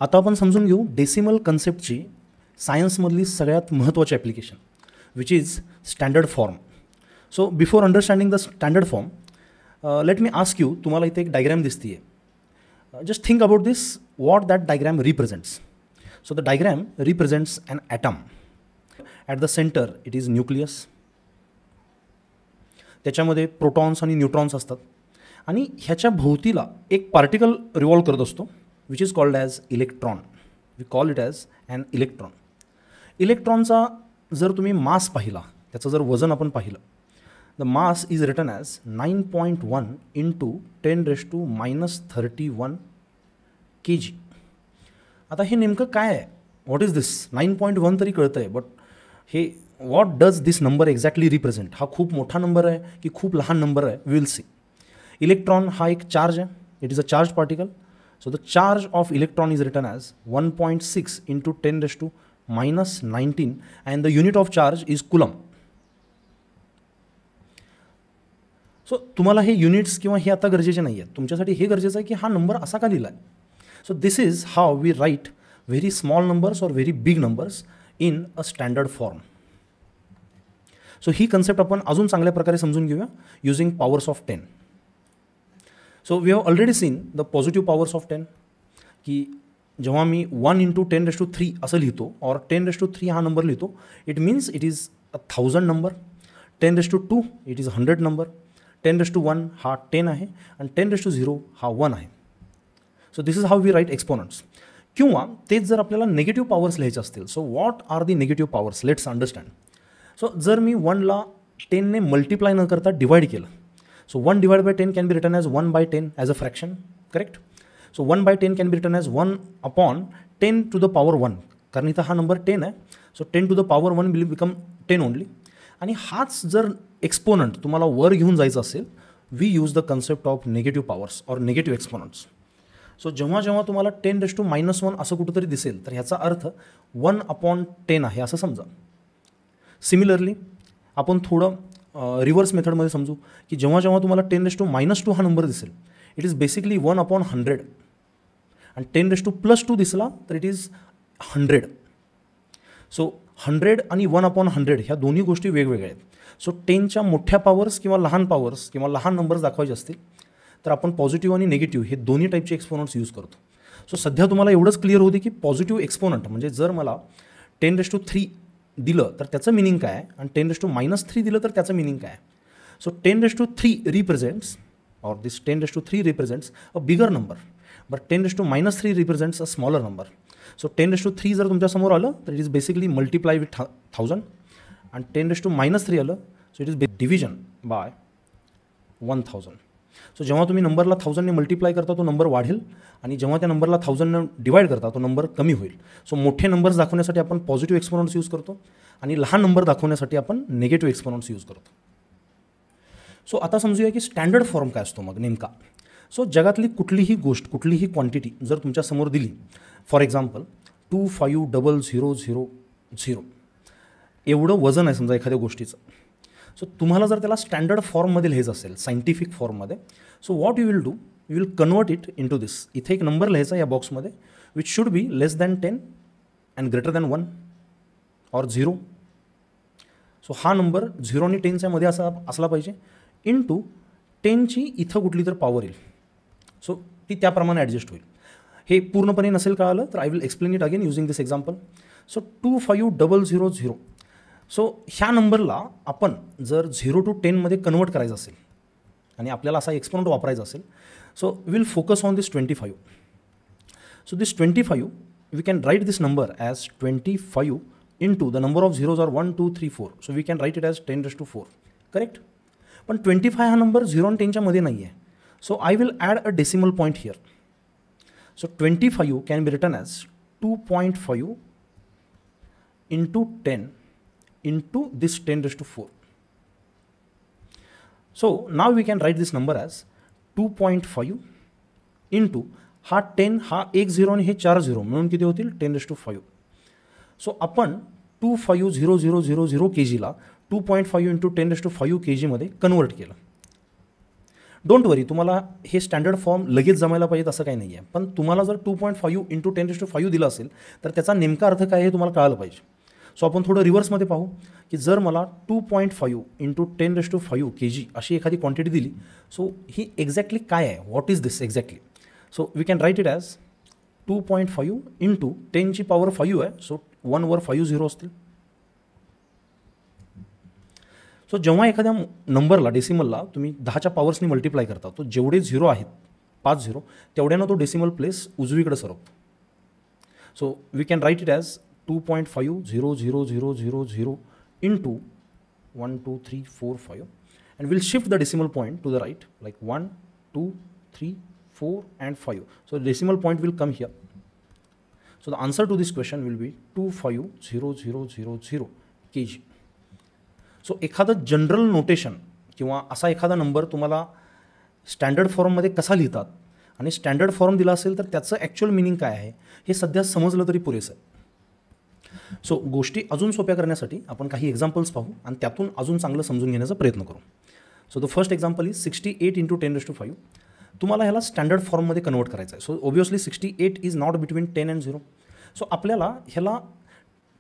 आता आपण समजून घेऊ डेसिमल कन्सेप्टची सायन्समधली सगळ्यात महत्त्वाची application which is standard form. So before understanding the standard form, let me ask you, तुम्हाला इथे एक डायग्रॅम दिसते आहे. Just think about this, what that diagram represents. So the diagram represents an atom. At the centre it is nucleus. त्याच्यामध्ये protons आणि neutrons असतात आणि ह्याच्या भोवतीला एक पार्टिकल रिव्हॉल्व करत असतो which is called as electron. We call it as an electron. इलेक्ट्रॉनचा जर तुम्ही मास पाहिला, त्याचं जर वजन आपण पाहिलं, the mass is written as 9.1 into 10⁻31 kg. आता हे नेमकं काय आहे? व्हॉट इज दिस? 9.1 तरी कळतं आहे, बट हे what does this number exactly represent? हा खूप मोठा नंबर आहे की खूप लहान नंबर आहे? We will see. इलेक्ट्रॉन हा एक चार्ज आहे. It is a charge particle. So the charge of electron is written as 1.6 into 10⁻⁻19 and the unit of charge is coulomb. So तुम्हाला हे युनिट्स किंवा हे आता गरजेचे नाही आहेत. तुमच्यासाठी हे गरजेचं आहे की हा नंबर असा का लिहिला आहे. So this is how we write very small numbers or very big numbers in a standard form. So ही कन्सेप्ट आपण अजून चांगल्या प्रकारे समजून घेऊया using powers of 10. So we have already seen the positive powers of 10 की जेव्हा मी 1 into 10⁻³ असं लिहितो और 10⁻³ हा नंबर लिहितो, it means it is 1000 number. 10⁻² it is 100 number. 10⁻1 हा 10 आहे आणि 10⁻0 हा 1 आहे. So this is how we write exponents. किंवा तेच जर आपल्याला नेगेटिव्ह पॉवर्स लिहायचे असतील, so what are the negative powers? Let's understand. So जर मी 1ला 10ने मल्टिप्लाय न करता डिवाइड केलं, so 1 divided by 10 can be written as 1 by 10 as a fraction, correct? So 1 by 10 can be written as 1 upon 10 to the power 1. कारण इथं हा number 10 आहे. So 10 to the power 1 will become 10 only. आणि हाच जर exponent तुम्हाला वर घेऊन जायचं असेल, we use the concept of negative powers or negative exponents. So जेव्हा जेव्हा तुम्हाला 10⁻⁻1 असं कुठंतरी दिसेल, तर ह्याचा अर्थ 1/10 आहे असं समजा. सिमिलरली आपण थोडं रिव्हर्स मेथडमध्ये समजू की जेव्हा जेव्हा तुम्हाला 10⁻⁻2 हा नंबर दिसेल, इट इज बेसिकली 1/100. आणि 10⁻+2 दिसला तर इट इज 100. सो 100 आणि 1/100 ह्या दोन्ही गोष्टी वेगवेगळ्या आहेत. सो 10च्या मोठ्या पॉवर्स किंवा लहान पॉवर्स किंवा लहान नंबर्स दाखवायचे असतील तर आपण पॉझिटिव्ह आणि निगेटिव्ह हे दोन्ही टाईपचे एक्सपोनंट्स यूज करतो. सो सध्या तुम्हाला एवढंच क्लिअर होते की पॉझिटिव्ह एक्सपोनंट म्हणजे जर मला 10⁻³ दिलं तर त्याचं मिनिंग काय आहे आणि 10⁻³ दिलं तर त्याचं मिनिंग काय आहे. So 10⁻³ represents or this 10⁻³ represents a bigger number, but 10⁻³ represents a smaller number. So 10⁻³ जर तुमच्या समोर आलं तर it is basically multiply with 1000 आणि 10⁻³ आलं so it is division by 1000. So जेव्हा तुम्ही नंबरला 1000ने मल्टिप्लाय करता तो नंबर वाढेल आणि जेव्हा त्या नंबरला 1000ने डिवाइड करता तो नंबर कमी होईल. सो मोठे नंबर्स दाखवण्यासाठी आपण पॉझिटिव्ह एक्सपोनंट्स यूज करतो आणि लहान नंबर दाखवण्यासाठी आपण निगेटिव्ह एक्सपोनंट्स यूज करतो. सो आता समजूया की स्टँडर्ड फॉर्म काय असतो मग नेमका. सो जगातली कुठलीही गोष्ट कुठलीही क्वांटिटी जर तुमच्या समोर दिली, फॉर एक्झाम्पल 250000 एवढं वजन आहे समजा एखाद्या गोष्टीचं. सो तुम्हाला जर त्याला स्टँडर्ड फॉर्ममध्ये लिहायचं असेल, सायंटिफिक फॉर्ममध्ये, so what you will do, you will convert it into this. इथे एक नंबर लिहायचा या बॉक्समध्ये which should be less than 10 and greater than 1 or 0. So हा नंबर 0 आणि 10च्या मध्ये असला पाहिजे इंटू 10ची इथं कुठली तर पॉवर येईल. सो ती त्याप्रमाणे ॲडजस्ट होईल. हे पूर्णपणे नसेल कळालं तर I will explain it again using this example. So 25000. So ह्या नंबरला आपण जर 0 to 10 मध्ये कन्वर्ट करायचं असेल आणि आपल्याला असा एक्सपोनंट वापरायचा असेल, so will focus on this 25. So this 25 we can write this number as 25 into the number of zeros are 1 2 3 4. So we can write it as 10⁻⁴. Correct. पण 25 हा नंबर 0 आणि 10च्या मध्ये नाही आहे. So I will add a decimal point here. सो 25 can be written as 2.5 into 10 into this 10⁻⁴. So now we can write this number as 2.5 into हा 10 हा 1 0 आणि हे 4 0 मिळून किती होतील 10⁻⁵. सो आपण 250,000 kgला 2.5 इंटू 10⁻⁵ kg मध्ये कन्वर्ट केलं. डोंट वरी, तुम्हाला हे स्टँडर्ड फॉर्म लगेच जमायला पाहिजेत असं काही नाही आहे, पण तुम्हाला जर 2.5 इंटू 10⁵ दिलं असेल तर त्याचा नेमका अर्थ काय हे तुम्हाला कळालं पाहिजे. सो आपण थोडं रिव्हर्समध्ये पाहू की जर मला 2.5 इंटू 10⁵ kg अशी एखादी क्वांटिटी दिली, सो ही एक्झॅक्टली काय आहे, what is this exactly. So we can write it as 2.5 into 10⁵ आहे, सो 1 वर 5 झिरो असतील. सो जेव्हा एखाद्या नंबरला डेसिमलला तुम्ही 10च्या पॉवर्सनी मल्टिप्लाय करता, तो जेवढे झिरो आहेत 5 झिरो तेवढ्यानं तो डेसिमल प्लेस उजवीकडे सरकतो. So we can write it as 2.5 0 0 0 0 0 into 1 2 3 4 5, and we'll shift the decimal point to the right like 1 2 3 4 and 5. So the decimal point will come here. So the answer to this question will be 250,000 kg. So एखादं general notation किंवा असा एखादा number तुम्हाला standard फॉर्ममध्ये कसा लिहितात आणि standard form दिला असेल तर त्याचं ॲक्च्युअल मिनिंग काय आहे हे सध्या समजलं तरी पुरेसं आहे. सो गोष्टी अजून सोप्या करण्यासाठी आपण काही एक्झाम्पल्स पाहू आणि त्यातून अजून चांगलं समजून घेण्याचा प्रयत्न करू. So the first example is 68 into 10⁵. तुम्हाला ह्याला स्टँडर्ड फॉर्ममध्ये कन्वर्ट करायचं आहे. So obviously 68 is not between 10 and 0. So आपल्याला ह्याला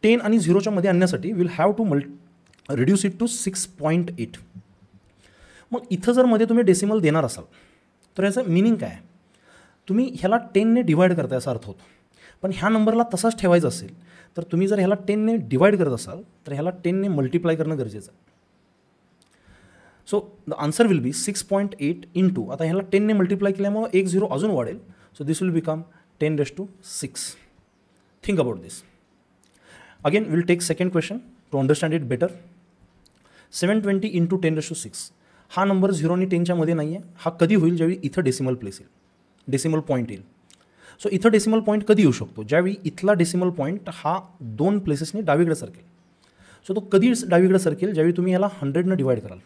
10 आणि 0च्या मध्ये आणण्यासाठी will have to reduce it to 6.8. मग इथं जर मध्ये तुम्ही डेसिमल देणार असाल तर याचं मिनिंग काय आहे, तुम्ही ह्याला 10ने डिवाइड करता याचा अर्थ होतो. पण ह्या नंबरला तसाच ठेवायचं असेल तर तुम्ही जर ह्याला 10ने डिवाइड करत असाल तर ह्याला 10ने मल्टिप्लाय करणं गरजेचं आहे. So the answer will be 6.8 into, आता ह्याला 10ने मल्टिप्लाय केल्यामुळे 1 0 अजून वाढेल. So this will become 10⁶. Think about this. Again will take second question to understand it better. 720 into 10⁶. हा नंबर 0 आणि 10च्या मध्ये नाही आहे. हा कधी होईल, ज्यावेळी इथं डेसिमल प्लेस येईल, डेसिमल पॉईंट येईल. सो इथं डेसिमल पॉईंट कधी येऊ शकतो, ज्यावेळी इथला डेसिमल पॉईंट हा 2 प्लेसेसने डावीकडे सरकेल. सो तो कधी डावीकडे सरकेल, ज्यावेळी तुम्ही याला 100ने डिवाइड कराल.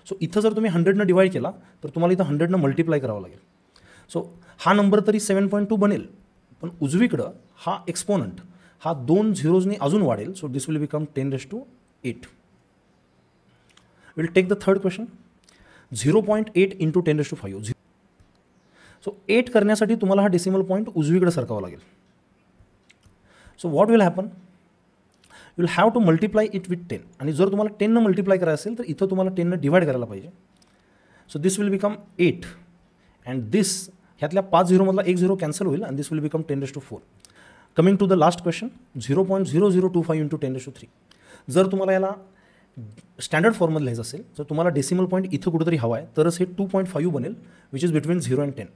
सो इथं जर तुम्ही 100ने डिवाइड केला तर तुम्हाला इथं 100ने मल्टिप्लाय करावं लागेल. सो हा नंबर तरी 7.2 बनेल, पण उजवीकडं हा एक्सपोनंट हा 2 झिरोजनी अजून वाढेल. So this will become 10⁸. Will take the third question. 0.8 into 10⁵. So 8 करण्यासाठी तुम्हाला हा डेसिमल पॉईंट उजवीकडे सरकावा लागेल. So what will happen, you will have to multiply it with 10. आणि जर तुम्हाला 10ने मल्टिप्लाय करायचं असेल तर इथं तुम्हाला 10ने डिवाइड करायला पाहिजे. So this will become 8 and this ह्यातल्या 5 झिरोमधला 1 0 कॅन्सल होईल आणि this will become 10⁴. Coming to the last question. 0.0025 into 10⁵. जर तुम्हाला याला स्टँडर्ड फॉर्ममध्ये लिहायचं असेल तर तुम्हाला डेसिमल पॉईंट इथं कुठेतरी हवा आहे, तरच हे 2.5 बनेल, which is between 0 and 10.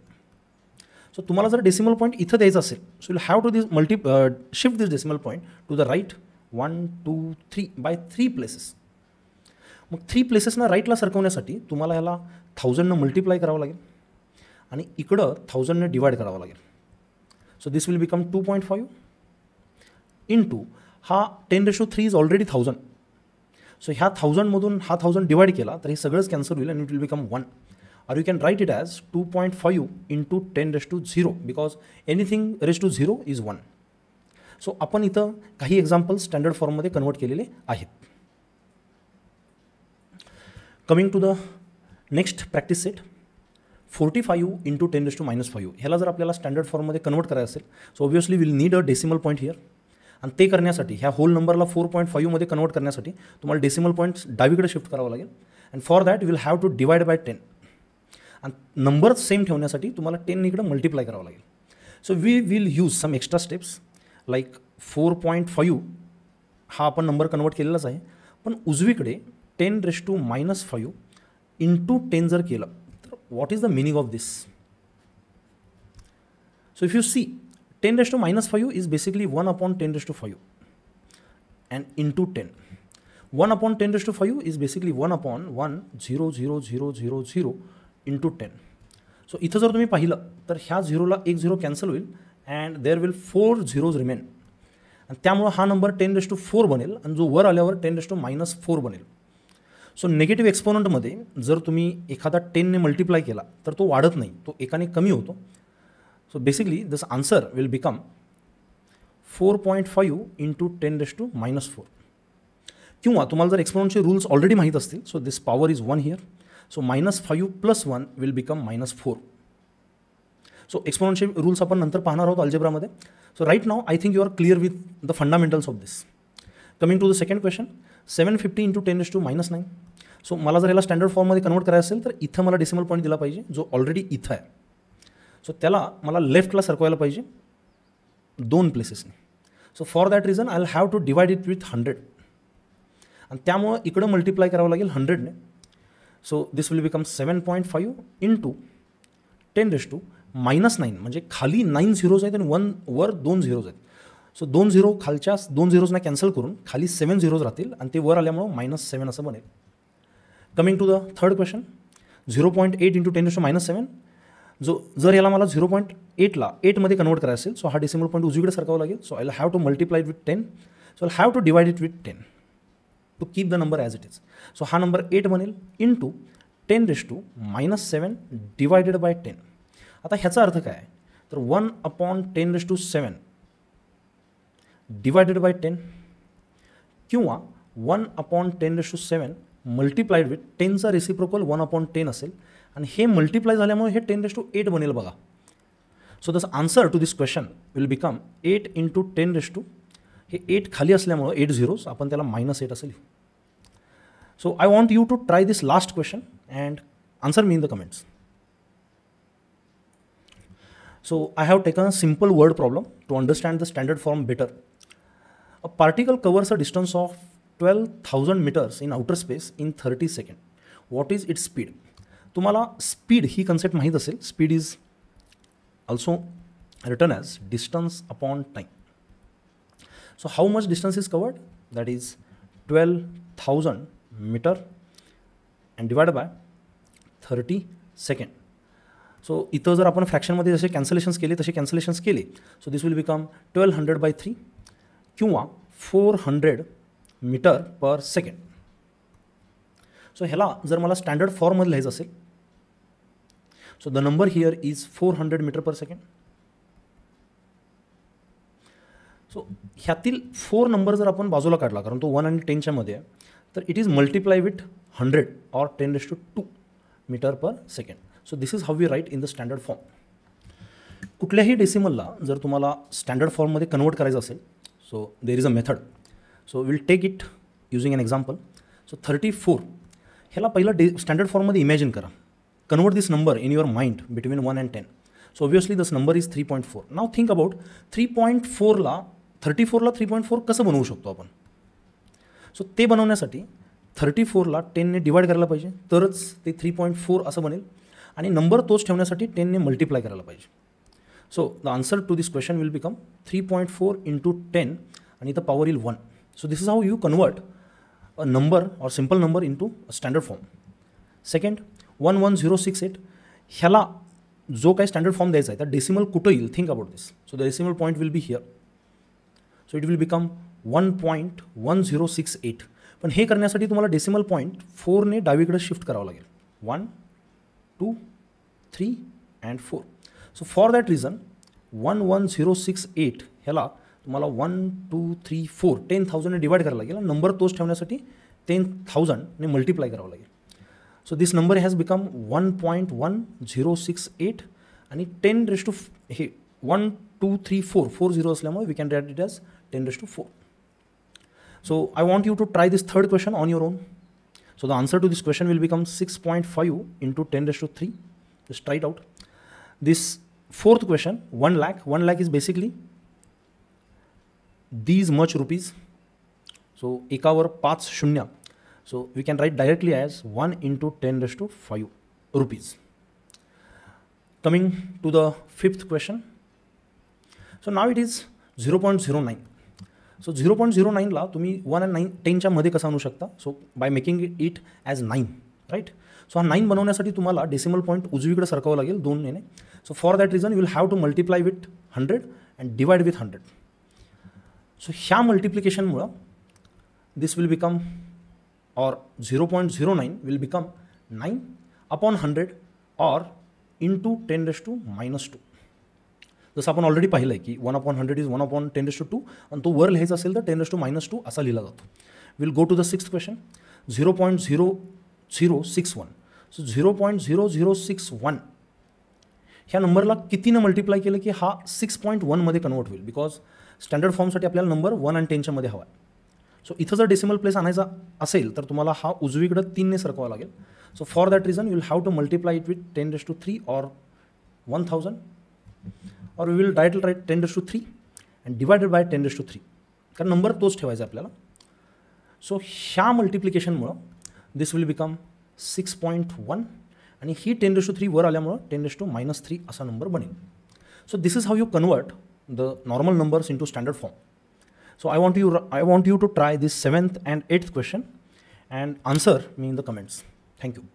So तुम्हाला जर डेसिमल पॉईंट इथं द्यायचं असेल, so you have to shift this decimal point to the right 1 2 3 by 3 places. मग 3 प्लेसेसना राईटला सरकवण्यासाठी तुम्हाला याला 1000ने मल्टिप्लाय करावं लागेल आणि इकडं 1000ने डिवाइड करावं लागेल. So this will become 2.5 into हा 10⁵ इज ऑलरेडी 1000. सो ह्या 1000मधून हा 1000 डिवाइड केला तर हे सगळंच कॅन्सल होईल आणि it will become 1. or you can write it as 2.5 into 10⁻⁴, because anything raised to 0 is 1. So आपण इथं काही एक्झाम्पल्स स्टँडर्ड फॉर्ममध्ये कन्वर्ट केलेले आहेत. Coming to the next practice set. 45 into 10⁻⁵. ह्याला जर आपल्याला स्टँडर्ड फॉर्ममध्ये कन्वर्ट करायचं असेल, so obviously will need a decimal point here. आणि ते करण्यासाठी ह्या होल नंबरला 4.5 मध्ये कन्वर्ट करण्यासाठी तुम्हाला डेसिमल पॉईंट्स डावीकडे शिफ्ट करावं लागेल. And for that will have to divide by 10. आणि नंबर सेम ठेवण्यासाठी तुम्हाला 10 इकडे मल्टिप्लाय करावं लागेल. So we will use some extra steps like 4.5 हा आपण नंबर कन्वर्ट केलेलाच आहे, पण उजवीकडे 10⁻⁻5 इंटू 10 जर केलं तर what is the meaning of this. So if you see 10⁻⁻5 is basically 1/10⁵ and into 10. 1/10⁵ is basically 1/1000000 into 10. So इथं जर तुम्ही पाहिलं तर ह्या 0ला 1 0 कॅन्सल होईल and there will 4 zeros remain. आणि त्यामुळं हा नंबर 10⁻⁴ बनेल आणि जो वर आल्यावर 10⁻⁻4 बनेल. सो नेगेटिव्ह एक्सपोनंटमध्ये जर तुम्ही एखादा 10ने मल्टिप्लाय केला तर तो वाढत नाही, तो एकाने कमी होतो. So basically this answer will become 4.5 into 10⁻⁻4. किंवा तुम्हाला जर एक्सपोनेंटचे रूल्स ऑलरेडी माहीत असतील, so this power is 1 here. So -5 + 1 will become -4. So exponential rules आपण नंतर पाहणार आहोत अल्जेब्रामध्ये. So right now I think you are clear with the fundamentals of this. Coming to the second question, 750 × 10⁻⁹. So मला जर याला स्टँडर्ड फॉर्ममध्ये convert करायचं असेल तर इथं मला डेसिमल पॉईंट दिला पाहिजे जो ऑलरेडी इथं आहे. सो त्याला मला लेफ्टला सरकवायला पाहिजे 2 प्लेसेसने. So for that reason I will have to divide it with 100 आणि त्यामुळं इकडं मल्टिप्लाय करावं लागेल 100ने. सो दिस विल बिकम 7.5 × 10⁻⁹ म्हणजे खाली 9 झिरोज आहेत आणि वर 2 झिरोज आहेत. सो 2 झिरो खालच्या 2 झिरोजना कॅन्सल करून खाली 7 झिरोज राहतील आणि ते वर आल्यामुळं -7 असं बनेल. Coming to the third question, 0.8 × 10⁻⁷. जो जर याला मला 0.8ला 8मध्ये कन्वर्ट करायचं असेल सो हा डेसिमल पॉईंट उजवीकडे सरकावं लागेल. So I will have to multiply it with 10. So I have to divide it with 10 to keep the number as it is. So हा नंबर 8 बनेल × 10⁻⁷ डिवायडेड बाय 10. आता ह्याचा अर्थ काय तर 1/10⁻⁷ डिवायडेड बाय 10 किंवा 1/10⁻⁷ मल्टिप्लाइड विथ 10चा रेसिप्रोकल 1/10 असेल आणि हे मल्टिप्लाय झाल्यामुळे हे 10⁸ बनेल बघा. So thus answer to this question will become 8 × 10⁻. हे 8 खाली असल्यामुळं 8 झिरोज आपण त्याला -8 असं लिहू. So I want you to try this last question and answer me in the comments. So I have taken a simple word problem to understand the standard form better. A particle covers a distance of 12,000 meters in outer space in 30 seconds. What is its speed? तुम्हाला speed ही concept माहीत असेल. Speed is also written as distance upon time. So how much distance is covered? That is 12,000 metre and divide by 30 second. सो इथं जर आपण फ्रॅक्शनमध्ये जसे कॅन्सलेशन्स केले तसे कॅन्सलेशन्स केले सो दिस विल बिकम 1200/3 किंवा 400 मीटर पर सेकंड. सो ह्याला जर मला स्टँडर्ड फॉर्ममध्ये लिहायचं असेल so the number here is 400 metre per second. So ह्यातील 4 नंबर जर आपण बाजूला काढला कारण तो 1 आणि 10च्या मध्ये आहे तर इट इज मल्टिप्लाय विथ 100 और 10⁻² metre per second. So this is how we write in the standard form. कुठल्याही डेसिमलला जर तुम्हाला स्टँडर्ड फॉर्ममध्ये कन्वर्ट करायचं असेल so there is a method. So will take it using an example. So 34 ह्याला पहिलं स्टँडर्ड फॉर्ममध्ये इमॅजिन करा. Convert this number in your mind between 1 and 10. So obviously this number is 3.4. Now think about 3.4ला 34ला 3.4 कसं बनवू शकतो आपण. सो ते बनवण्यासाठी 34ला 10ने डिवाइड करायला पाहिजे तरच ते 3.4 असं बनेल आणि नंबर तोच ठेवण्यासाठी 10ने मल्टिप्लाय करायला पाहिजे. So the answer to this question will become 3.4 × 10 आणि द पॉवर इल 1. So this is how you convert a number or simple number into standard form. Second 11068 ह्याला जो काही स्टँडर्ड फॉर्म द्यायचा आहे त्या डेसिमल कुठं येईल think about this. So the decimal point will be here. So it will become 1.1068. पण हे करण्यासाठी तुम्हाला डेसिमल पॉईंट 4ने डावीकडे शिफ्ट करावं लागेल. 1, 2, 3 and 4. So for that reason 11068 ह्याला तुम्हाला 1, 2, 3, 4 10,000ने डिवाइड करायला लागेल. नंबर तोच ठेवण्यासाठी 10,000ने मल्टिप्लाय करावं लागेल. So this number has become 1.1068 आणि 10 हे 1, 2, 3, 4 4 झिरो असल्यामुळे we can write it as 10⁻⁴. So I want you to try this third question on your own. So the answer to this question will become 6.5 × 10⁻³ Just try it out. This fourth question, 1 lakh. 1 lakh is basically these much rupees. So एकावर 5 शून्य. So we can write directly as 1 × 10⁻⁵ rupees. Coming to the fifth question. So now it is 0.09. So 0.09ला तुम्ही 1 and 10च्या मध्ये कसं आणू शकता. So by making it as 9 right. So हा 9 बनवण्यासाठी तुम्हाला डेसिमल पॉईंट उजवीकडे सरकावं लागेल 2ने. So for that reason you will have to multiply with 100 and divide with 100. So ह्या मल्टिप्लिकेशनमुळं दिस विल बिकम और 0.09 विल बिकम 9/100 और × 10⁻². जसं आपण ऑलरेडी पाहिलं आहे की 1/100 इज 1/10⁻² आणि तो वर लिहायचा असेल तर 10⁻² असा लिहिला जातो. Will go to the sixth question. 0.0061. So 0.0061 ह्या नंबरला कितीनं मल्टिप्लाय केलं की हा 6.1मध्ये कन्वर्ट होईल, बिकॉज स्टँडर्ड फॉर्मसाठी आपल्याला नंबर 1 आणि 10च्या मध्ये हवा आहे. सो इथं जर डेसिमल प्लेस आणायचा असेल तर तुम्हाला हा उजवीकडं 3ने सरकवावा लागेल. So for that reason you will have to multiply it with 10⁻³ or 1000, और we will directly write 10⁻³ and divided by 10⁻³, कारण नंबर तोच ठेवायचा आपल्याला. सो ह्या मल्टिप्लिकेशनमुळं दिस विल बिकम 6.1 आणि ही 10⁻³ वर आल्यामुळं 10⁻³ असा नंबर बनेल. So this is how you convert the normal numbers into standard form. So I want you to try this 7th and 8th question and answer me in the comments. Thank you.